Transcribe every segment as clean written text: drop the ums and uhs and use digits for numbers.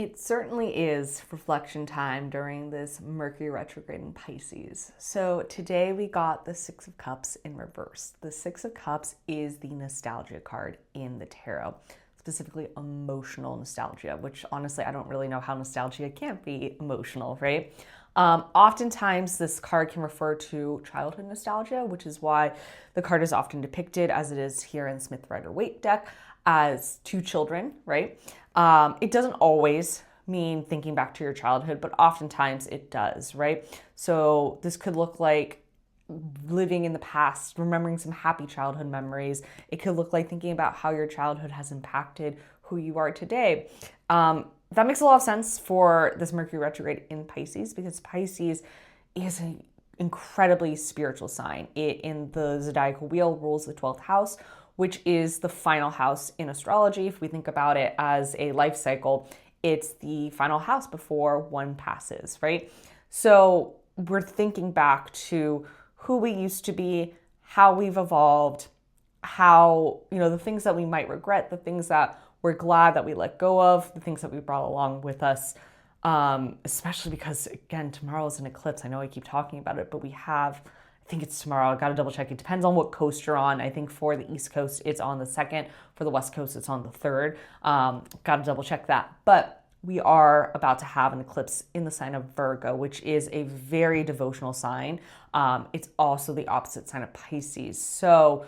It certainly is reflection time during this Mercury retrograde in Pisces. So today we got the Six of Cups in reverse. The Six of Cups is the nostalgia card in the tarot, specifically emotional nostalgia, which honestly, I don't really know how nostalgia can't be emotional, right? Oftentimes, this card can refer to childhood nostalgia, which is why the card is often depicted, as it is here in Smith Rider-Waite deck, as two children, right? It doesn't always mean thinking back to your childhood, but oftentimes it does, right? So this could look like living in the past, remembering some happy childhood memories. It could look like thinking about how your childhood has impacted who you are today. That makes a lot of sense for this Mercury retrograde in Pisces, because Pisces is an incredibly spiritual sign. It, in the zodiacal wheel, rules the 12th house, which is the final house in astrology. If we think about it as a life cycle, it's the final house before one passes, right? So we're thinking back to who we used to be, how we've evolved, how, the things that we might regret, the things that we're glad that we let go of, the things that we brought along with us, especially because, again, tomorrow is an eclipse. I know I keep talking about it, but I think it's tomorrow. I got to double check. It depends on what coast you're on. I think for the East Coast, it's on the 2nd. For the West Coast, it's on the 3rd. Got to double check that. But we are about to have an eclipse in the sign of Virgo, which is a very devotional sign. It's also the opposite sign of Pisces. So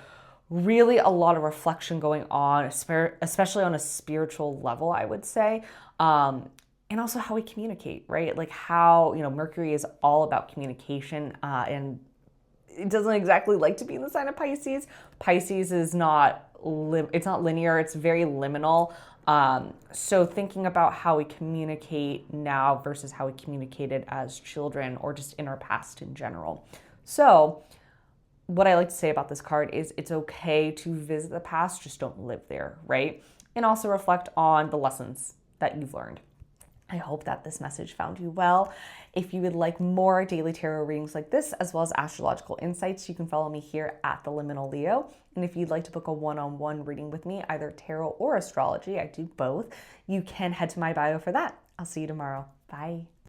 really a lot of reflection going on, especially on a spiritual level, I would say. And also how we communicate, right? Like how, Mercury is all about communication, and it doesn't exactly like to be in the sign of Pisces. Pisces is it's not linear, it's very liminal. So thinking about how we communicate now versus how we communicated as children or just in our past in general. So what I like to say about this card is it's okay to visit the past, just don't live there, right? And also reflect on the lessons that you've learned. I hope that this message found you well. If you would like more daily tarot readings like this, as well as astrological insights, you can follow me here at The Liminal Leo. And if you'd like to book a one-on-one reading with me, either tarot or astrology, I do both, you can head to my bio for that. I'll see you tomorrow. Bye.